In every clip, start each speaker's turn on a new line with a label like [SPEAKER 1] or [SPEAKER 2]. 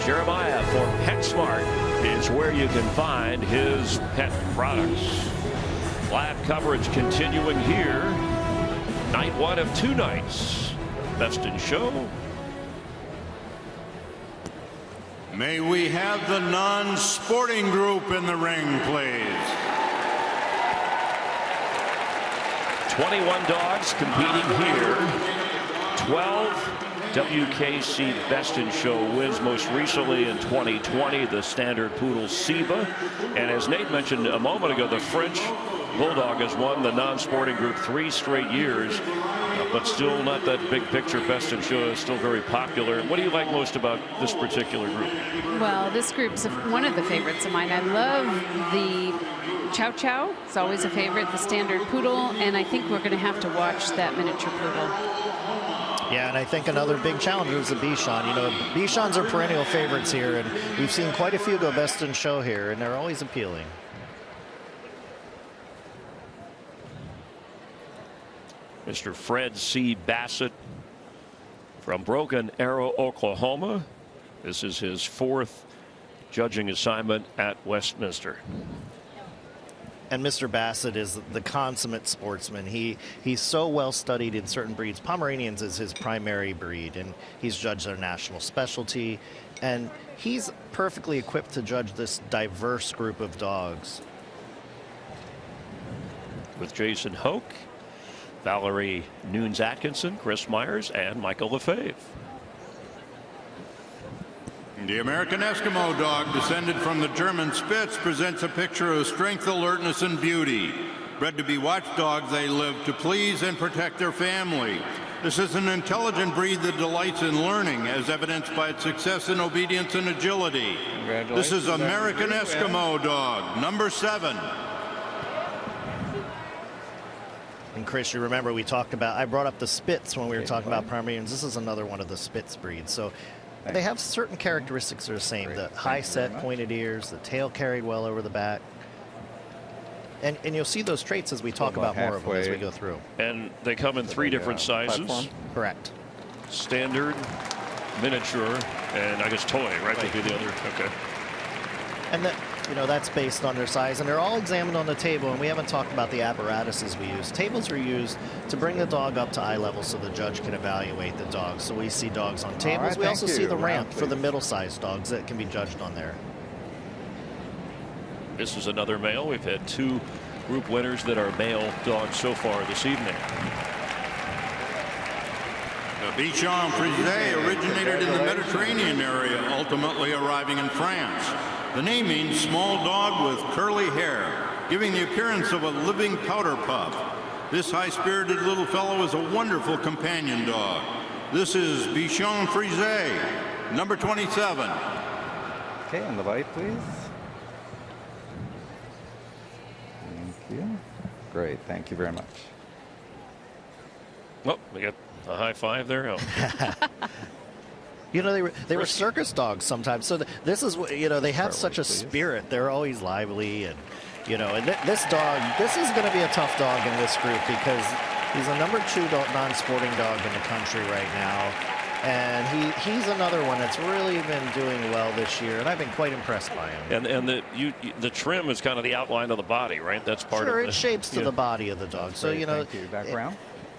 [SPEAKER 1] Jeremiah for PetSmart is where you can find his pet products. Live coverage continuing here. Night one of 2 nights. Best in Show.
[SPEAKER 2] May we have the non-sporting group in the ring, please.
[SPEAKER 1] 21 dogs competing here. 12 WKC Best in Show wins, most recently in 2020, the standard poodle Shiba. And as Nate mentioned a moment ago, the French Bulldog has won the non-sporting group 3 straight years, but still not that big picture Best in Show is still very popular. What do you like most about this particular group?
[SPEAKER 3] Well, this group's one of the favorites of mine. I love the Chow. It's always a favorite, the standard poodle, and I think we're going to have to watch that miniature poodle.
[SPEAKER 4] Yeah, and I think another big challenger is the Bichon. You know, Bichons are perennial favorites here, and we've seen quite a few go Best in Show here, and they're always appealing.
[SPEAKER 1] Mr. Fred C. Bassett from Broken Arrow, Oklahoma. This is his 4th judging assignment at Westminster.
[SPEAKER 4] And Mr. Bassett is the consummate sportsman. He's so well studied in certain breeds. Pomeranians is his primary breed, and he's judged their national specialty. And he's perfectly equipped to judge this diverse group of dogs.
[SPEAKER 1] With Jason Hoke, Valerie Nunes-Atkinson, Chris Myers, and Michael Lefebvre.
[SPEAKER 2] The American Eskimo dog, descended from the German Spitz, presents a picture of strength, alertness, and beauty. Bred to be watchdogs, they live to please and protect their family. This is an intelligent breed that delights in learning, as evidenced by its success in obedience and agility. This is American Eskimo dog, number 7.
[SPEAKER 4] And Chris, you remember we talked about, I brought up the Spitz when we were talking about Pomeranians. This is another one of the Spitz breeds. So they have certain characteristics that are the same. The high set, pointed ears, the tail carried well over the back. And you'll see those traits as we talk about more of them as we go through.
[SPEAKER 1] And they come in 3 different sizes.
[SPEAKER 4] Platform. Correct.
[SPEAKER 1] Standard, miniature, and I guess toy, right? Would be the other. Okay.
[SPEAKER 4] And that, you know, that's based on their size, and they're all examined on the table. And we haven't talked about the apparatuses we use. Tables are used to bring the dog up to eye level so the judge can evaluate the dog. So we see dogs on tables.
[SPEAKER 5] Right,
[SPEAKER 4] we also see the ramp
[SPEAKER 5] please.
[SPEAKER 4] for the middle-sized dogs that can be judged on there.
[SPEAKER 1] This is another male. We've had 2 group winners that are male dogs so far this evening.
[SPEAKER 2] The Bichon frise originated in the Mediterranean area, ultimately arriving in France. The name means small dog with curly hair, giving the appearance of a living powder puff. This high-spirited little fellow is a wonderful companion dog. This is Bichon frise, number 27.
[SPEAKER 5] Okay, on the light, please. Thank you. Great, thank you very much.
[SPEAKER 1] Well, we got a high five there. Oh.
[SPEAKER 4] You know, they were circus dogs sometimes. So this is, you know, they have such a spirit. They're always lively, and you know, and this dog, this is going to be a tough dog in this group because he's a number 2 non-sporting dog in the country right now, and he's another one that's really been doing well this year, and I've been quite impressed by him.
[SPEAKER 1] And the trim is kind of the outline of the body, right? That's part of it.
[SPEAKER 4] Sure, it shapes to the body of the dog. So you know,
[SPEAKER 5] background.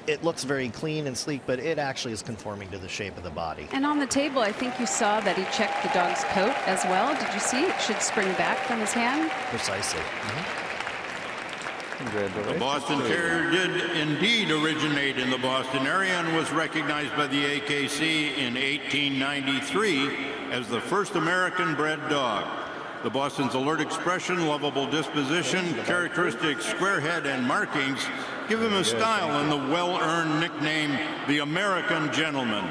[SPEAKER 4] It looks very clean and sleek, but it actually is conforming to the shape of the body.
[SPEAKER 3] And on the table, I think you saw that he checked the dog's coat as well. Did you see? It should spring back from his hand.
[SPEAKER 4] Precisely.
[SPEAKER 2] The Boston Terrier did indeed originate in the Boston area and was recognized by the AKC in 1893 as the first American-bred dog. The Boston's alert expression, lovable disposition, characteristic square head, and markings give him a style and the well-earned nickname, the American Gentleman.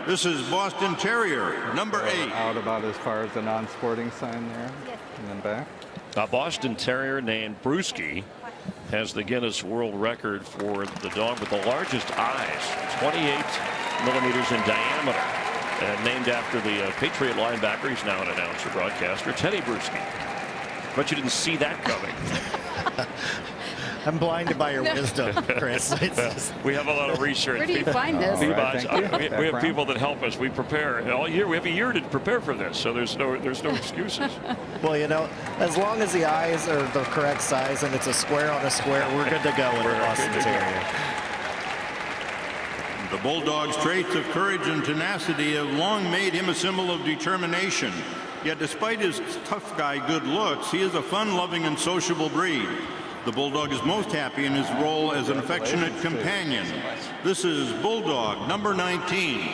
[SPEAKER 2] This is Boston Terrier, number 8.
[SPEAKER 5] Out about as far as the non-sporting sign there, and then back.
[SPEAKER 1] A Boston Terrier named Brewski has the Guinness World Record for the dog with the largest eyes, 28 millimeters in diameter. And named after the Patriot linebacker, he's now an announcer, broadcaster, Teddy Bruschi. But you didn't see that coming.
[SPEAKER 4] I'm blinded by your wisdom, Chris. It's just,
[SPEAKER 1] We have a lot of research.
[SPEAKER 3] Where do you find this?
[SPEAKER 5] All right, thank you.
[SPEAKER 1] We have people that help us. We prepare all year. We have a year to prepare for this, so there's no excuses.
[SPEAKER 4] well, you know, as long as the eyes are the correct size and it's a square on a square, we're good to go with the Boston Terrier.
[SPEAKER 2] The Bulldog's traits of courage and tenacity have long made him a symbol of determination. Yet despite his tough guy good looks, he is a fun-loving and sociable breed. The Bulldog is most happy in his role as an affectionate companion. This is Bulldog, number 19.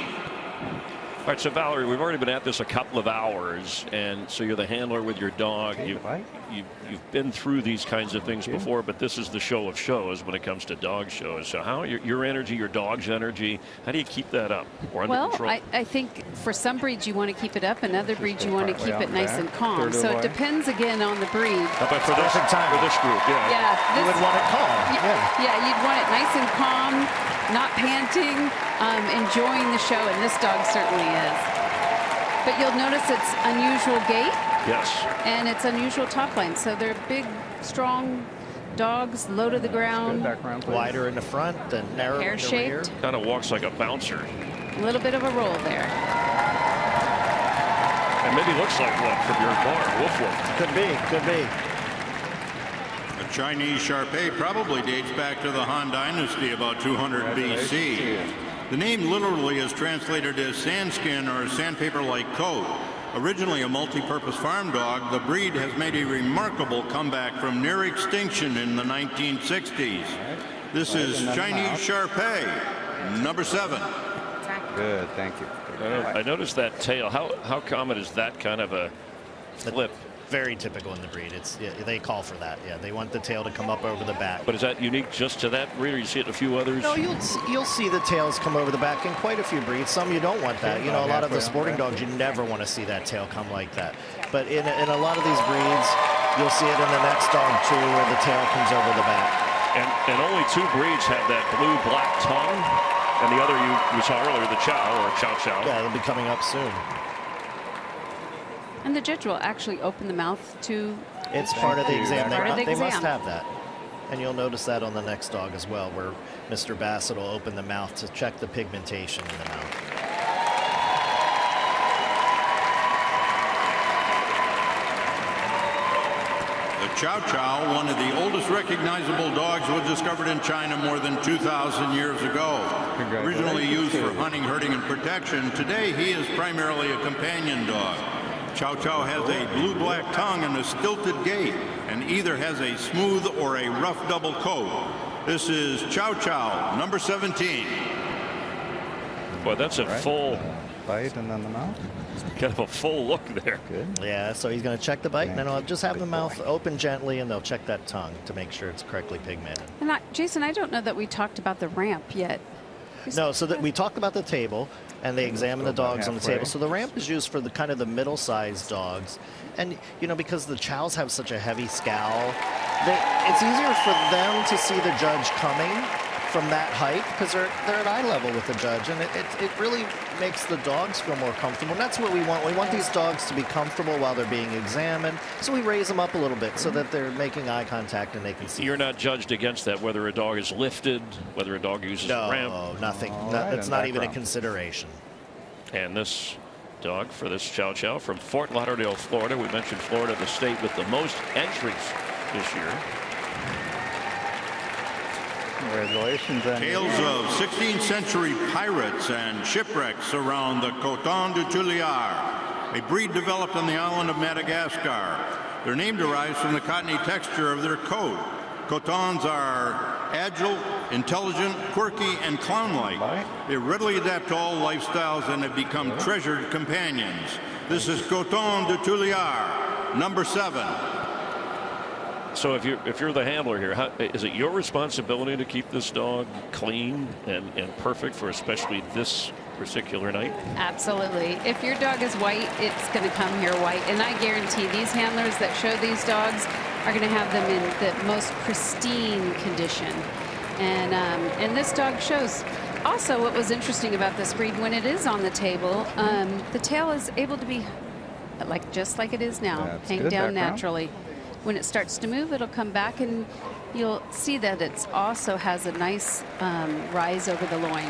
[SPEAKER 1] All right, so Valerie, we've already been at this a couple of hours, and so you're the handler with your dog. You've been through these kinds of things before, but this is the show of shows when it comes to dog shows. So how your energy, your dog's energy, how do you keep that up or under control?
[SPEAKER 3] Well, I think for some breeds you want to keep it up, and other breeds you want to keep it nice and calm. So it depends again on the breed.
[SPEAKER 1] How about for this group?
[SPEAKER 3] Yeah,
[SPEAKER 4] You would want it calm.
[SPEAKER 3] Yeah, you'd want it nice and calm, not panting, enjoying the show, and this dog certainly is. But you'll notice it's unusual gait.
[SPEAKER 1] Yes.
[SPEAKER 3] And it's unusual top line. So they're big, strong dogs, low to the ground.
[SPEAKER 4] Wider in the front and narrow in the rear.
[SPEAKER 3] Pear-shaped.
[SPEAKER 1] Kind of walks like a bouncer.
[SPEAKER 3] A little bit of a roll there.
[SPEAKER 1] And maybe looks like one from your bar. Woof woof.
[SPEAKER 4] Could be.
[SPEAKER 2] The Chinese shar-pei probably dates back to the Han Dynasty, about 200 BC. The name literally is translated as sandskin or sandpaper-like coat. Originally a multi-purpose farm dog, the breed has made a remarkable comeback from near extinction in the 1960s. This is Chinese shar-pei, number 7.
[SPEAKER 5] Good, thank you.
[SPEAKER 1] I noticed that tail. How common is that kind of a flip?
[SPEAKER 4] Very typical in the breed. They call for that. Yeah, they want the tail to come up over the back.
[SPEAKER 1] But is that unique just to that breed, or you see it in a few others?
[SPEAKER 4] No, you'll see the tails come over the back in quite a few breeds. Some you don't want that. You know, a lot of the sporting dogs, you never want to see that tail come like that. But in a lot of these breeds, you'll see it in the next dog too, where the tail comes over the back.
[SPEAKER 1] And only 2 breeds have that blue-black tongue, and the other you saw earlier, the Chow or Chow.
[SPEAKER 4] Yeah, they'll be coming up soon.
[SPEAKER 3] And the judge will actually open the mouth to...
[SPEAKER 4] It's part of the exam. They must
[SPEAKER 3] exam.
[SPEAKER 4] have that. And you'll notice that on the next dog as well, where Mr. Bassett will open the mouth to check the pigmentation in the mouth.
[SPEAKER 2] The Chow, one of the oldest recognizable dogs, was discovered in China more than 2,000 years ago. Originally used for hunting, herding, and protection, today he is primarily a companion dog. Chow has a blue-black tongue and a stilted gait, and either has a smooth or a rough double coat. This is Chow, number 17.
[SPEAKER 1] Boy, that's a full
[SPEAKER 5] bite and then the mouth.
[SPEAKER 1] Kind of a full look there.
[SPEAKER 5] Good.
[SPEAKER 4] Yeah, so he's going to check the bite, and then I'll just have the mouth open gently, and they'll check that tongue to make sure it's correctly pigmented.
[SPEAKER 3] And Jason, I don't know that we talked about the ramp yet.
[SPEAKER 4] No, so that we talked about the table, and they examine the dogs on the table. So the ramp is used for the kind of the middle-sized dogs, and you know, because the Chows have such a heavy scowl, it's easier for them to see the judge coming from that height because they're at eye level with the judge, and it really makes the dogs feel more comfortable. And that's what we want. We want these dogs to be comfortable while they're being examined, so we raise them up a little bit so that they're making eye contact and they can see.
[SPEAKER 1] You're not judged against that, whether a dog is lifted, whether a dog uses a ramp.
[SPEAKER 4] No, nothing. It's not even a consideration.
[SPEAKER 1] And this dog for this Chow from Fort Lauderdale, Florida. We mentioned Florida, the state with the most entries this year.
[SPEAKER 5] Congratulations.
[SPEAKER 2] Tales of 16th century pirates and shipwrecks around the Coton de Tulear, a breed developed on the island of Madagascar. Their name derives from the cottony texture of their coat. Cotons are agile, intelligent, quirky, and clown-like. They readily adapt to all lifestyles and have become treasured companions. This is Coton de Tulear, number 7.
[SPEAKER 1] So if you're the handler here, is it your responsibility to keep this dog clean and perfect for especially this particular night?
[SPEAKER 3] Absolutely. If your dog is white, it's going to come here white. And I guarantee these handlers that show these dogs are going to have them in the most pristine condition. And this dog shows. Also, what was interesting about this breed, when it is on the table, the tail is able to be just like it is now, hang down naturally. When it starts to move, it'll come back, and you'll see that it also has a nice rise over the loin.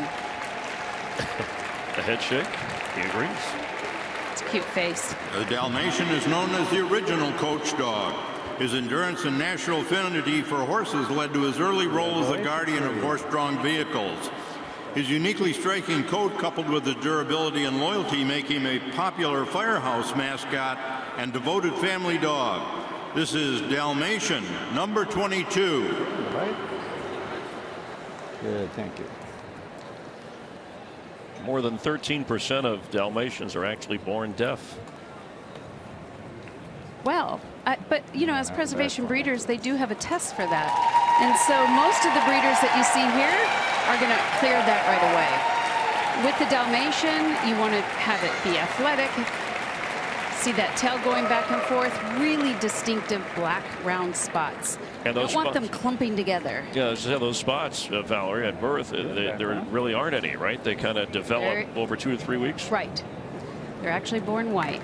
[SPEAKER 1] A head shake. He agrees.
[SPEAKER 3] It's a cute face.
[SPEAKER 2] The Dalmatian is known as the original coach dog. His endurance and natural affinity for horses led to his early role as the guardian of horse-drawn vehicles. His uniquely striking coat, coupled with his durability and loyalty, make him a popular firehouse mascot and devoted family dog. This is Dalmatian, number 22.
[SPEAKER 5] Right. Good, thank you.
[SPEAKER 1] More than 13% of Dalmatians are actually born deaf.
[SPEAKER 3] Well, but you know, as preservation breeders, they do have a test for that. And so most of the breeders that you see here are going to clear that right away. With the Dalmatian, you want to have it be athletic. See that tail going back and forth, really distinctive black round spots.
[SPEAKER 1] And
[SPEAKER 3] You
[SPEAKER 1] those
[SPEAKER 3] don't want them
[SPEAKER 1] spots-
[SPEAKER 3] clumping together.
[SPEAKER 1] Yeah, those spots, Valerie, at birth, there really aren't any, right? They kind of develop over 2 to 3 weeks.
[SPEAKER 3] Right. They're actually born white.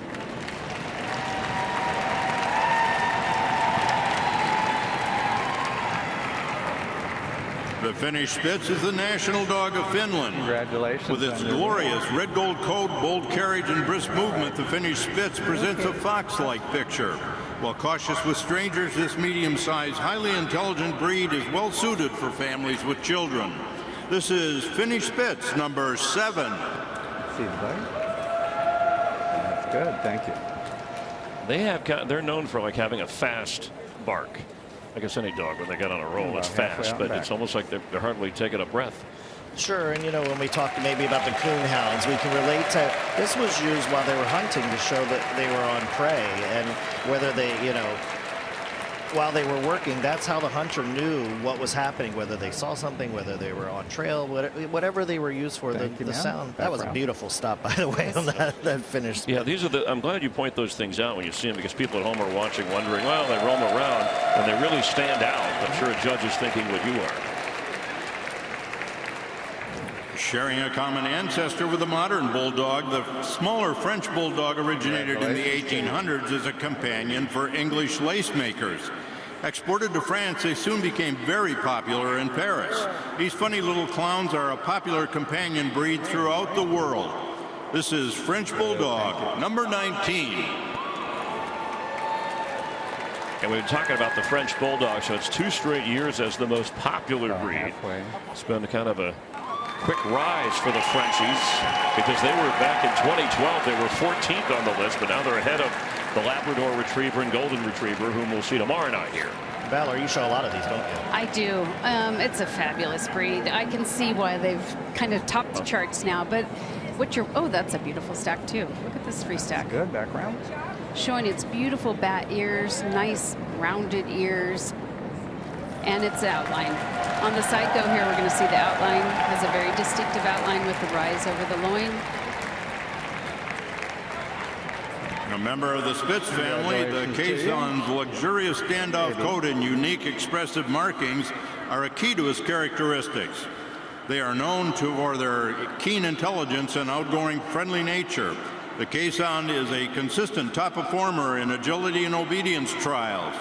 [SPEAKER 2] The Finnish Spitz is the national dog of Finland.
[SPEAKER 5] Congratulations.
[SPEAKER 2] With its
[SPEAKER 5] on your-
[SPEAKER 2] glorious red gold coat, bold carriage, and brisk movement, the Finnish Spitz presents a fox-like picture. While cautious with strangers, this medium-sized, highly intelligent breed is well suited for families with children. This is Finnish Spitz, number 7.
[SPEAKER 5] See the bite? That's good, thank you.
[SPEAKER 1] They're known for like having a fast bark. I guess any dog, when they get on a roll, it's
[SPEAKER 5] About halfway
[SPEAKER 1] fast,
[SPEAKER 5] out
[SPEAKER 1] but
[SPEAKER 5] back.
[SPEAKER 1] it's almost like they're hardly taking a breath.
[SPEAKER 4] Sure, and you know, when we talk maybe about the coon hounds, we can relate to, this was used while they were hunting to show that they were on prey, and whether they, you know, while they were working, that's how the hunter knew what was happening, whether they saw something, whether they were on trail, whatever they were used for,
[SPEAKER 5] Thank you,
[SPEAKER 4] the
[SPEAKER 5] ma'am.
[SPEAKER 4] sound. That was a
[SPEAKER 5] Background.
[SPEAKER 4] beautiful stop, by the way, on that finish.
[SPEAKER 1] Yeah, I'm glad you point those things out when you see them, because people at home are watching wondering, well, they roam around, and they really stand out. I'm sure a judge is thinking what you are.
[SPEAKER 2] Sharing a common ancestor with the modern Bulldog, the smaller French Bulldog originated in the 1800s as a companion for English lace makers. Exported to France, they soon became very popular in Paris. These funny little clowns are a popular companion breed throughout the world. This is French Bulldog, number 19.
[SPEAKER 1] And we've been talking about the French Bulldog, so it's 2 straight years as the most popular
[SPEAKER 5] About
[SPEAKER 1] breed.
[SPEAKER 5] halfway.
[SPEAKER 1] It's been kind of a quick rise for the Frenchies, because they were back in 2012, they were 14th on the list, but now they're ahead of the Labrador Retriever and Golden Retriever, whom we'll see tomorrow night here.
[SPEAKER 4] Valerie, you show a lot of these, don't you?
[SPEAKER 3] I do. It's a fabulous breed. I can see why they've kind of topped the charts now, but oh, that's a beautiful stack too. Look at this free stack.
[SPEAKER 5] Good background.
[SPEAKER 3] Showing its beautiful bat ears, nice rounded ears, and its outline. On the side though, here we're going to see the outline. Has a very distinctive outline with the rise over the loin.
[SPEAKER 2] A member of the Spitz family, the Keeshond's luxurious standoff coat and unique expressive markings are a key to his characteristics. They are known for their keen intelligence and outgoing friendly nature. The Keeshond is a consistent top performer in agility and obedience trials.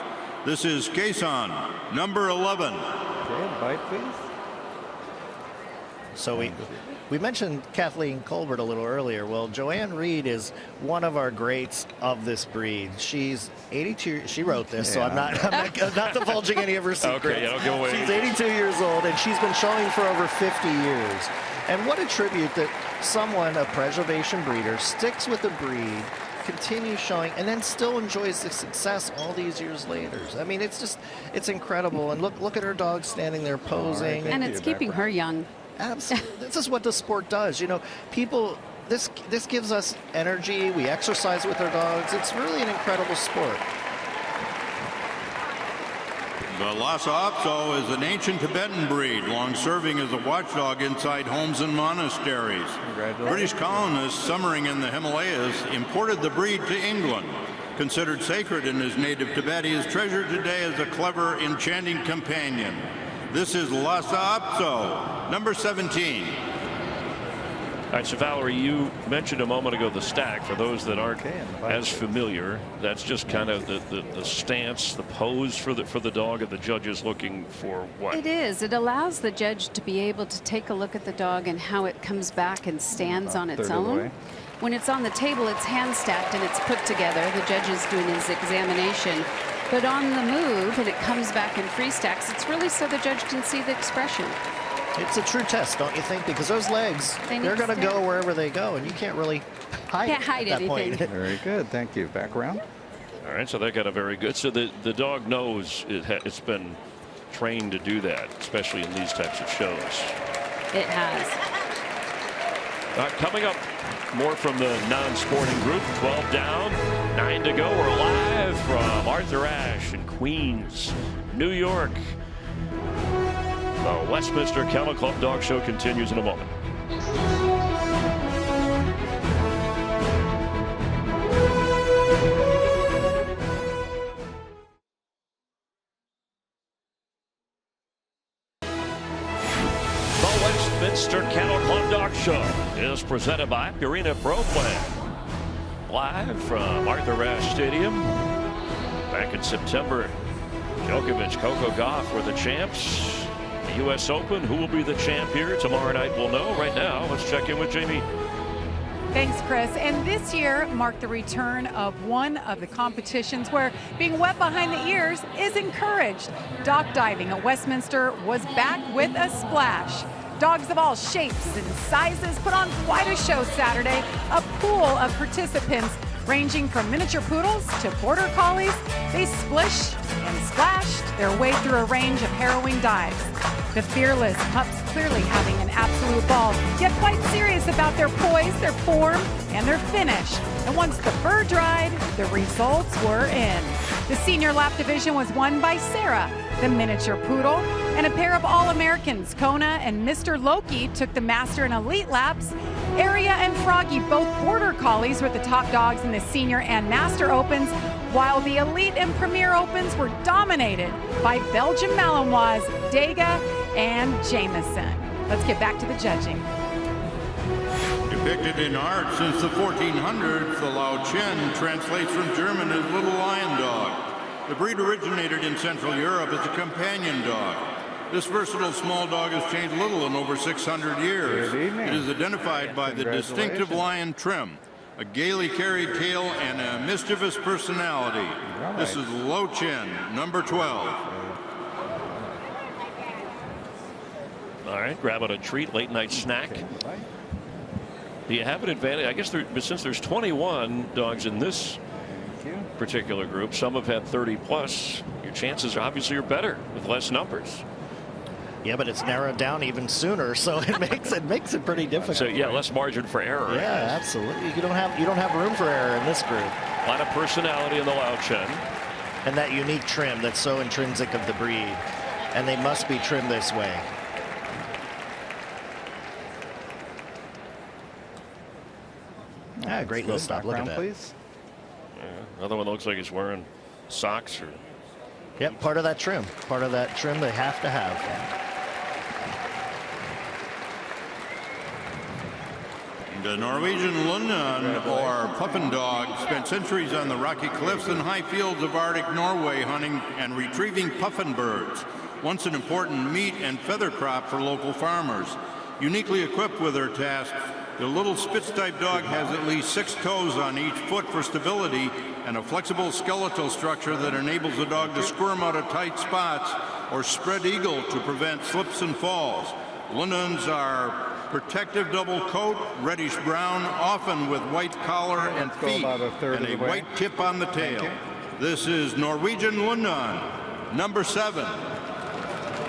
[SPEAKER 2] This is Keeshond, number 11.
[SPEAKER 5] Okay, bite please.
[SPEAKER 4] So we mentioned Kathleen Colbert a little earlier. Well, Joanne Reed is one of our greats of this breed. She's 82. She wrote this, so I'm not divulging any of her secrets.
[SPEAKER 1] Okay, yeah, don't give away.
[SPEAKER 4] She's 82 years old, and she's been showing for over 50 years. And what a tribute that someone, a preservation breeder, sticks with a breed, continues showing, and then still enjoys the success all these years later. I mean, it's incredible. And look at her dog standing there posing.
[SPEAKER 5] Right,
[SPEAKER 3] And
[SPEAKER 5] you,
[SPEAKER 3] it's keeping her young.
[SPEAKER 4] Absolutely. This is what the sport does. You know, people, this gives us energy. We exercise with our dogs. It's really an incredible sport.
[SPEAKER 2] The Lhasa apso is an ancient Tibetan breed, long serving as a watchdog inside homes and monasteries.
[SPEAKER 5] Congratulations.
[SPEAKER 2] British colonists summering in the Himalayas imported the breed to England. Considered sacred in his native Tibet, he is treasured today as a clever, enchanting companion. This is Lhasa apso, number 17.
[SPEAKER 1] All right, so Valerie, you mentioned a moment ago the stack. For those that aren't as familiar, that's just kind of the stance, the pose for the dog, and the judge is looking for what?
[SPEAKER 3] It is. It allows the judge to be able to take a look at the dog and how it comes back and stands on its own. When it's on the table, it's hand stacked and it's put together. The judge is doing his examination. But on the move, and it comes back in free stacks, it's really so the judge can see the expression.
[SPEAKER 4] It's a true test, don't you think? Because those legs, they're going to go wherever they go, and you can't really hide at that point.
[SPEAKER 5] Very good. Thank you. Back around.
[SPEAKER 1] All right, so that got a very good. So the dog knows it's been trained to do that, especially in these types of shows.
[SPEAKER 3] It has.
[SPEAKER 1] Coming up, more from the non-sporting group. 12 down, 9 to go. We're live from Arthur Ashe in Queens, New York. The Westminster Kennel Club Dog Show continues in a moment. The Westminster Kennel Club Dog Show is presented by Purina Pro Plan. Live from Arthur Ashe Stadium. Back in September, Djokovic, Coco Gauff were the champs. U.S. Open. Who will be the champ here tomorrow night? We'll know. Right now, let's check in with Jamie.
[SPEAKER 6] Thanks, Chris. And this year marked the return of one of the competitions where being wet behind the ears is encouraged. Dock diving at Westminster was back with a splash. Dogs of all shapes and sizes put on quite a show Saturday. A pool of participants ranging from miniature poodles to border collies. They splished and splashed their way through a range of harrowing dives. The fearless pups clearly having an absolute ball, yet quite serious about their poise, their form, and their finish. And once the fur dried, the results were in. The senior lap division was won by Sarah, the miniature poodle, and a pair of All-Americans, Kona and Mr. Loki, took the master and elite laps. Aria and Froggy, both border collies, were the top dogs in the senior and master opens, while the elite and premier opens were dominated by Belgian Malinois, Dega, and Jameson. Let's get back to the judging.
[SPEAKER 2] Depicted in art since the 1400s, the Lowchen translates from German as little lion dog. The breed originated in Central Europe as a companion dog. This versatile small dog has changed little in over 600 years. It is identified by the distinctive lion trim, a gaily carried tail, and a mischievous personality. This is Lowchen, number 12.
[SPEAKER 1] All right, grabbing a treat, late night snack. Do you have an advantage? I guess since there's 21 dogs in this particular group, some have had 30 plus. Your chances obviously are better with less numbers.
[SPEAKER 4] Yeah, but it's narrowed down even sooner, so it makes it pretty difficult.
[SPEAKER 1] So yeah, less margin for error.
[SPEAKER 4] Yeah, absolutely. You don't have room for error in this group.
[SPEAKER 1] A lot of personality in the Lowchen.
[SPEAKER 4] And that unique trim that's so intrinsic of the breed, and they must be trimmed this way. Great little stop. Look at that.
[SPEAKER 5] Please.
[SPEAKER 1] Yeah, another one looks like he's wearing socks or.
[SPEAKER 4] Yep, part of that trim. Part of that trim they have to have.
[SPEAKER 2] The Norwegian lundehund, or puffin dog, spent centuries on the rocky cliffs and high fields of Arctic Norway hunting and retrieving puffin birds, once an important meat and feather crop for local farmers. Uniquely equipped with their task, the little spitz-type dog has at least 6 toes on each foot for stability and a flexible skeletal structure that enables the dog to squirm out of tight spots or spread eagle to prevent slips and falls. Lundehunds are protective double coat, reddish brown, often with white collar and feet, and a white tip on the tail. This is Norwegian Lundehund, number 7.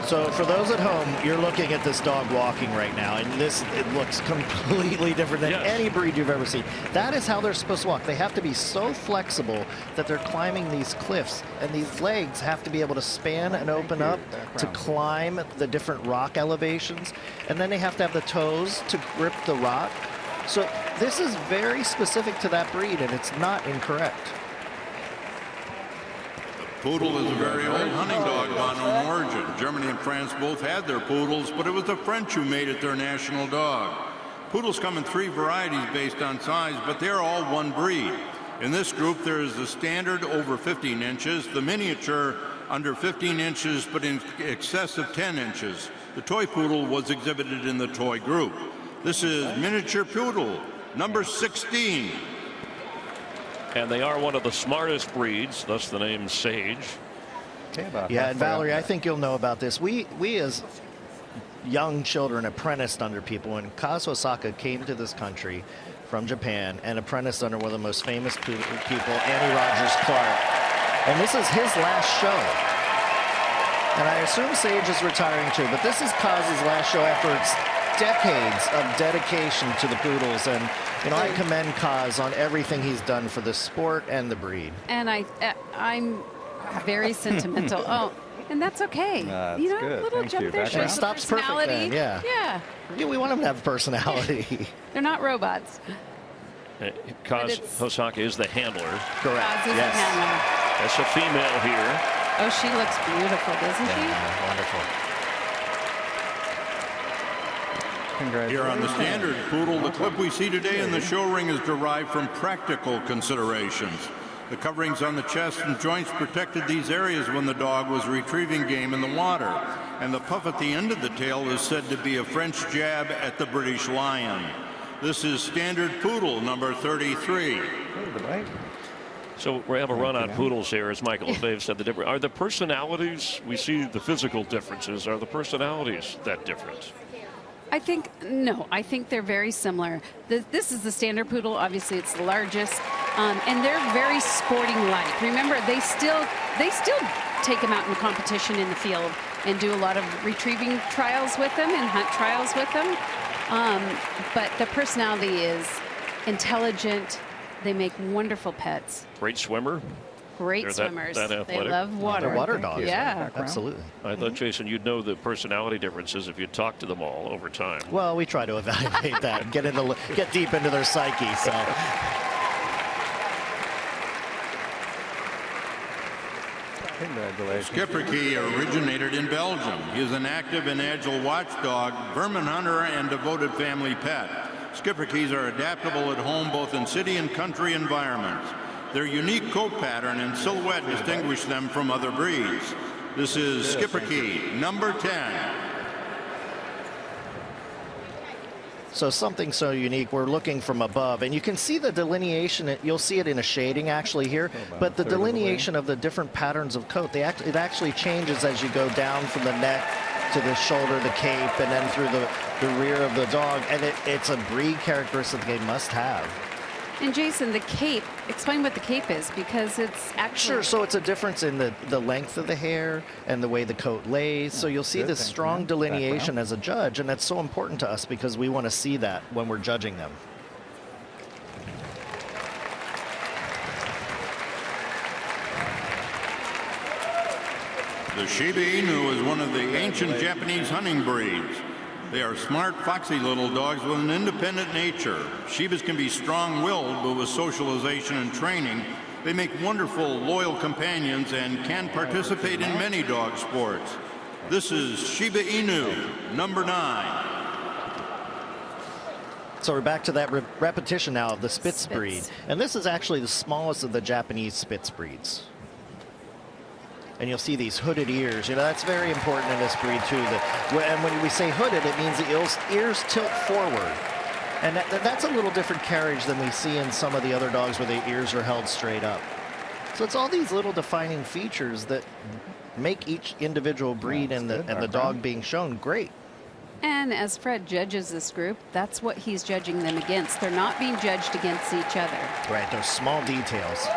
[SPEAKER 4] So for those at home, you're looking at this dog walking right now, and it looks completely different than any breed you've ever seen. That is how they're supposed to walk. They have to be so flexible that they're climbing these cliffs, and these legs have to be able to span and open up to climb the different rock elevations, and then they have to have the toes to grip the rock. So this is very specific to that breed, and it's not incorrect.
[SPEAKER 2] Poodle is a very old hunting dog of unknown origin. Germany and France both had their poodles, but it was the French who made it their national dog. Poodles come in 3 varieties based on size, but they're all one breed. In this group, there is the standard over 15 inches, the miniature under 15 inches, but in excess of 10 inches. The toy poodle was exhibited in the toy group. This is miniature poodle, number 16.
[SPEAKER 1] And they are one of the smartest breeds, thus the name Sage.
[SPEAKER 4] Yeah, and Valerie, I think you'll know about this. We as young children apprenticed under people. When Kazuo Osaka came to this country from Japan and apprenticed under one of the most famous people, Annie Rogers Clark. And this is his last show. And I assume Sage is retiring too, but this is Kazu's last show after decades of dedication to the poodles. And, you know, I commend Kaz on everything he's done for the sport and the breed.
[SPEAKER 3] And I'm very sentimental. Oh, and that's okay. You know,
[SPEAKER 5] good.
[SPEAKER 3] a little
[SPEAKER 5] Thank
[SPEAKER 3] jump
[SPEAKER 5] you.
[SPEAKER 3] there
[SPEAKER 5] Back
[SPEAKER 3] shows
[SPEAKER 5] around.
[SPEAKER 3] some
[SPEAKER 4] Stops perfect
[SPEAKER 3] personality.
[SPEAKER 4] then, yeah. Yeah, we want him to have personality.
[SPEAKER 3] They're not robots.
[SPEAKER 1] Kaz Osaka is the handler.
[SPEAKER 4] Correct.
[SPEAKER 3] Kaz is the handler.
[SPEAKER 1] That's a female here.
[SPEAKER 3] Oh, she looks beautiful, doesn't she?
[SPEAKER 4] Yeah, wonderful.
[SPEAKER 2] Here on the standard poodle, the clip we see today in the show ring is derived from practical considerations. The coverings on the chest and joints protected these areas when the dog was retrieving game in the water. And the puff at the end of the tail is said to be a French jab at the British lion. This is standard poodle number 33.
[SPEAKER 1] So we have a run on poodles here, as Michael Lefebvre said. Are the personalities, we see the physical differences, are the personalities that different?
[SPEAKER 3] I think they're very similar. This is the standard poodle. Obviously, it's the largest, and they're very sporting-like. Remember, they still take them out in competition in the field and do a lot of retrieving trials with them and hunt trials with them. But the personality is intelligent. They make wonderful pets.
[SPEAKER 1] Great swimmer.
[SPEAKER 3] Great swimmers.
[SPEAKER 1] That
[SPEAKER 3] they love water.
[SPEAKER 4] They're water dogs.
[SPEAKER 3] Yeah,
[SPEAKER 4] absolutely.
[SPEAKER 1] I thought, Jason, you'd know the personality differences if you talked to them all over time.
[SPEAKER 4] Well, we try to evaluate that and get deep into their psyche. So.
[SPEAKER 2] Congratulations. Schipperke originated in Belgium. He is an active and agile watchdog, vermin hunter, and devoted family pet. Schipperkes are adaptable at home both in city and country environments. Their unique coat pattern and silhouette distinguish them from other breeds. This is Schipperke, number 10.
[SPEAKER 4] So something so unique, we're looking from above, and you can see the delineation. You'll see it in a shading actually here, but the delineation of the different patterns of coat, it actually changes as you go down from the neck to the shoulder, the cape, and then through the rear of the dog, and it's a breed characteristic they must have.
[SPEAKER 3] And Jason, the cape, explain what the cape is, because it's actually...
[SPEAKER 4] Sure, so it's a difference in the length of the hair and the way the coat lays. So you'll see this strong delineation as a judge, and that's so important to us because we want to see that when we're judging them.
[SPEAKER 2] The Shiba Inu is one of the ancient Japanese hunting breeds. They are smart, foxy little dogs with an independent nature. Shibas can be strong-willed, but with socialization and training, they make wonderful, loyal companions and can participate in many dog sports. This is Shiba Inu, number 9.
[SPEAKER 4] So we're back to that repetition now of the Spitz breed. And this is actually the smallest of the Japanese Spitz breeds. And you'll see these hooded ears. You know, that's very important in this breed too. And when we say hooded, it means the ears tilt forward. And that's a little different carriage than we see in some of the other dogs where the ears are held straight up. So it's all these little defining features that make each individual breed and the dog being shown great.
[SPEAKER 3] And as Fred judges this group, that's what he's judging them against. They're not being judged against each other.
[SPEAKER 4] Right, those small details.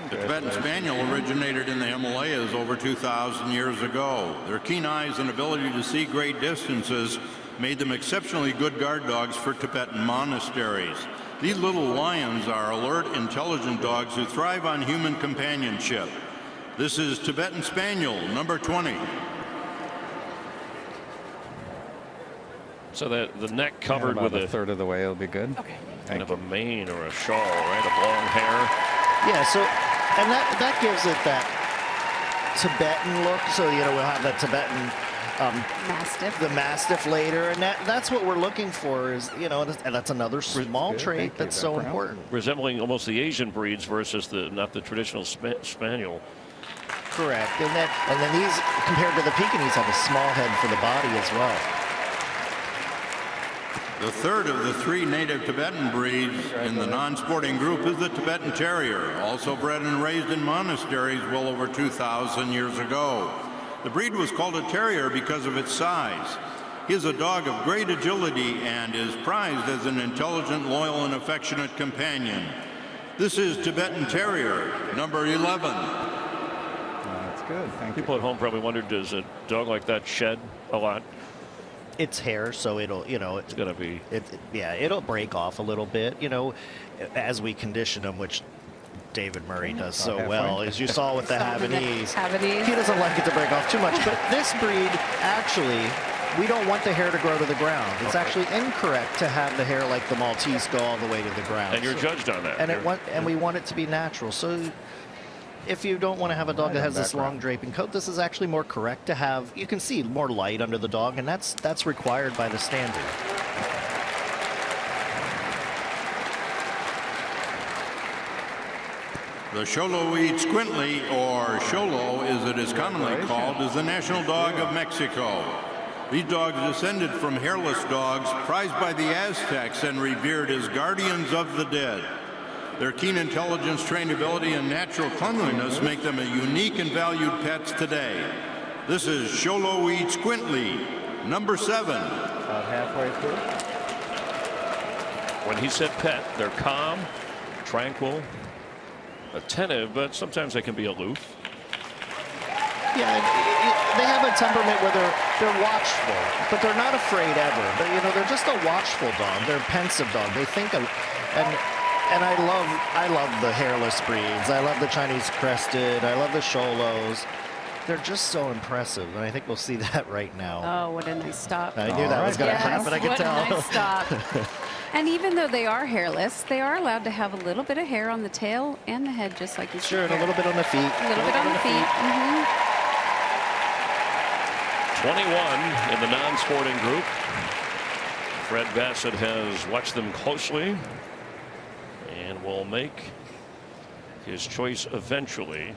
[SPEAKER 2] The Tibetan spaniel originated in the Himalayas over 2,000 years ago. Their keen eyes and ability to see great distances made them exceptionally good guard dogs for Tibetan monasteries. These little lions are alert, intelligent dogs who thrive on human companionship. This is Tibetan Spaniel, number 20.
[SPEAKER 1] So the neck covered with
[SPEAKER 5] a third of the way, it'll be good.
[SPEAKER 3] Okay.
[SPEAKER 1] Kind of a mane or a shawl, right? Of long hair.
[SPEAKER 4] Yeah, so, and that gives it that Tibetan look. So, you know, we'll have that Tibetan
[SPEAKER 3] Mastiff.
[SPEAKER 4] the Mastiff later, and that's what we're looking for. Is and that's another small trait that's so important.
[SPEAKER 1] Resembling almost the Asian breeds versus not the traditional spaniel.
[SPEAKER 4] Correct, and then these compared to the Pekingese have a small head for the body as well.
[SPEAKER 2] The third of the 3 native Tibetan breeds in the non-sporting group is the Tibetan Terrier, also bred and raised in monasteries well over 2,000 years ago. The breed was called a terrier because of its size. He is a dog of great agility and is prized as an intelligent, loyal, and affectionate companion. This is Tibetan Terrier, number 11.
[SPEAKER 5] That's good. Thank you.
[SPEAKER 1] People at home probably wondered, does a dog like that shed a lot?
[SPEAKER 4] It's hair, so it'll,
[SPEAKER 1] it's going to be...
[SPEAKER 4] it'll break off a little bit, as we condition them, which David Murray does so well, as you saw with the Havanese. He doesn't like it to break off too much, but this breed, actually, we don't want the hair to grow to the ground. It's actually incorrect to have the hair like the Maltese go all the way to the ground.
[SPEAKER 1] And you're judged on that.
[SPEAKER 4] And we want it to be natural. So if you don't want to have a dog that has this long draping coat, this is actually more correct to have. You can see more light under the dog, and that's required by the standard.
[SPEAKER 2] The Xoloitzcuintli, or Xolo as it is commonly called, is the national dog of Mexico. These dogs descended from hairless dogs prized by the Aztecs and revered as guardians of the dead. Their keen intelligence, trainability, and natural cleanliness make them a unique and valued pets today. This is Xoloitzcuintli, number 7.
[SPEAKER 5] About halfway through.
[SPEAKER 1] When he said pet, they're calm, tranquil, attentive, but sometimes they can be aloof.
[SPEAKER 4] Yeah, they have a temperament where they're watchful, but they're not afraid ever. But they're just a watchful dog. They're a pensive dog. They think and I love the hairless breeds. I love the Chinese crested. I love the Xolos. They're just so impressive, and I think we'll see that right now.
[SPEAKER 3] Oh, what a nice stop.
[SPEAKER 4] I knew that was going to happen. I could tell.
[SPEAKER 3] What a nice stop. And even though they are hairless, they are allowed to have a little bit of hair on the tail and the head, just like you
[SPEAKER 4] Sure, and a little bit on the feet.
[SPEAKER 3] A little bit on the feet.
[SPEAKER 1] 21 in the non-sporting group. Fred Bassett has watched them closely and will make his choice eventually.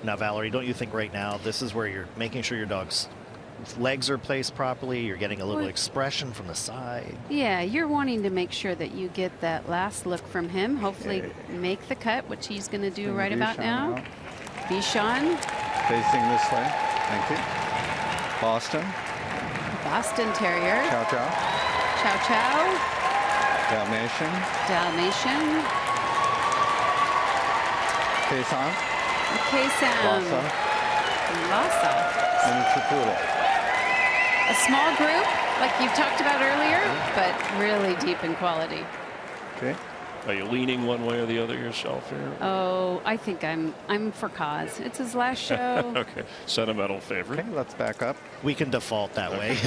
[SPEAKER 4] Now, Valerie, don't you think right now this is where you're making sure your dog's legs are placed properly, you're getting a little expression from the side?
[SPEAKER 3] Yeah, you're wanting to make sure that you get that last look from him. Hopefully make the cut, which he's going to do right about now. Bichon.
[SPEAKER 5] Facing this way. Thank you. Boston.
[SPEAKER 3] Boston Terrier.
[SPEAKER 5] Chow Chow.
[SPEAKER 3] Chow Chow.
[SPEAKER 5] Dalmatian.
[SPEAKER 3] Dalmatian.
[SPEAKER 5] Keeshond.
[SPEAKER 3] Keeshond.
[SPEAKER 5] Lhasa. Miniature poodle.
[SPEAKER 3] A small group, like you talked about earlier, but really deep in quality.
[SPEAKER 5] Okay.
[SPEAKER 1] Are you leaning one way or the other yourself here?
[SPEAKER 3] Oh, I think I'm for Cause. It's his last show.
[SPEAKER 1] Okay, sentimental favorite.
[SPEAKER 5] Okay, let's back up.
[SPEAKER 4] We can default that way.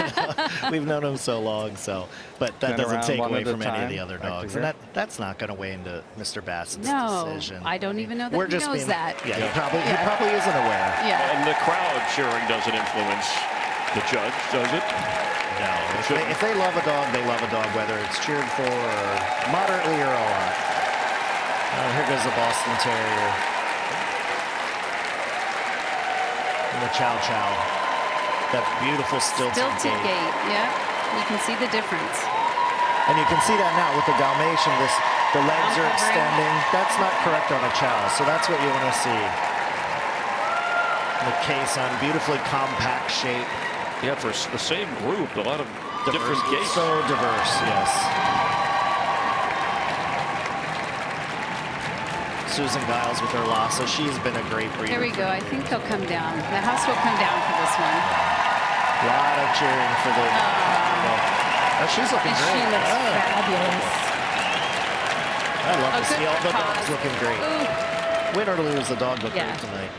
[SPEAKER 4] We've known him so long, but that doesn't take away from any of the other dogs, and that's not going to weigh into Mr. Bassett's decision.
[SPEAKER 3] I don't even know that he knows that.
[SPEAKER 4] Yeah, he probably isn't aware.
[SPEAKER 3] Yeah.
[SPEAKER 1] And the crowd cheering doesn't influence the judge, does it?
[SPEAKER 4] No. If they love a dog, they love a dog, whether it's cheered for or moderately or a lot. Here goes the Boston Terrier. And the Chow Chow. That beautiful stilted gait.
[SPEAKER 3] Yeah. You can see the difference.
[SPEAKER 4] And you can see that now with the Dalmatian. The legs are extending. That's not correct on a Chow, so that's what you want to see. The Keeshond, beautifully compact shape.
[SPEAKER 1] Yeah, for the same group, a lot of different gaits.
[SPEAKER 4] So diverse, yes. Susan Giles with her Lhasa. She's been a great breeder.
[SPEAKER 3] There we go. I think they'll come down. The house will come down for this one.
[SPEAKER 4] A lot of cheering for the... she's looking great.
[SPEAKER 3] She looks fabulous.
[SPEAKER 4] I love to see all the dogs looking great.
[SPEAKER 3] Ooh.
[SPEAKER 4] Win or lose, the dog looked great tonight.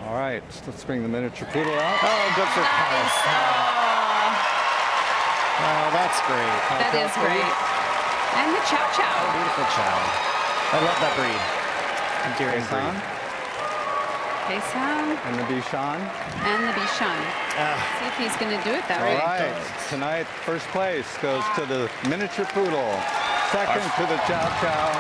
[SPEAKER 5] All right, let's bring the miniature poodle out.
[SPEAKER 4] Oh, good for Cause. Oh, that's great.
[SPEAKER 3] That is great. And the Chow Chow.
[SPEAKER 4] Beautiful Chow. I love that breed. Endearing
[SPEAKER 5] Keeshond
[SPEAKER 4] breed.
[SPEAKER 3] Keeshond
[SPEAKER 5] and the Bichon.
[SPEAKER 3] and the Bichon. See if he's going to do it that
[SPEAKER 5] All
[SPEAKER 3] way.
[SPEAKER 5] right. Tonight, first place goes to the miniature poodle. Second to the Chow,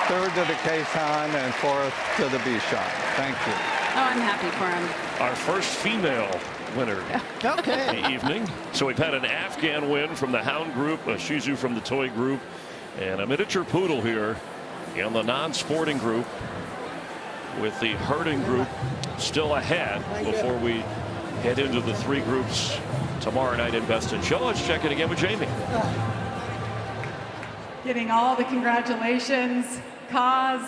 [SPEAKER 5] third to the Keeshond, and fourth to the Bichon. Thank you.
[SPEAKER 3] Oh, I'm happy for him.
[SPEAKER 1] Our first female winner
[SPEAKER 4] Okay.
[SPEAKER 1] the evening. So we've had an Afghan win from the hound group, a Shih Tzu from the toy group, and a miniature poodle here in the non-sporting group, with the herding group still ahead before we head into the three groups tomorrow night in Best in Show. Let's check it again with Jamie.
[SPEAKER 6] Getting all the congratulations. Kaz,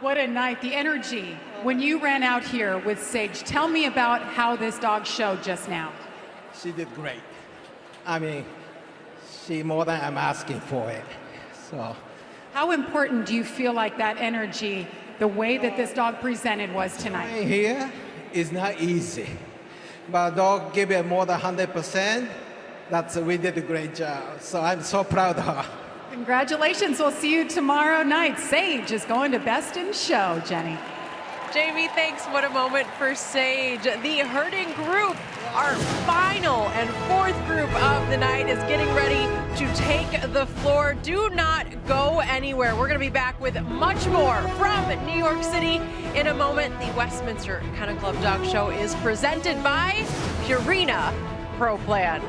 [SPEAKER 6] what a night. The energy when you ran out here with Sage. Tell me about how this dog showed just now.
[SPEAKER 7] She did great. I mean, she more than I'm asking for it. So
[SPEAKER 6] How important do you feel like that energy, the way that this dog presented was tonight?
[SPEAKER 7] playing here is not easy, but dog gave it more than 100%. We did a great job. So I'm so proud of her.
[SPEAKER 6] Congratulations. We'll see you tomorrow night. Sage is going to Best in Show, Jenny.
[SPEAKER 8] Jamie, thanks. What a moment for Sage. The herding group, our final and fourth group of the night, is getting ready to take the floor. Do not go anywhere. We're going to be back with much more from New York City in a moment. The Westminster Kennel Club Dog Show is presented by Purina Pro Plan.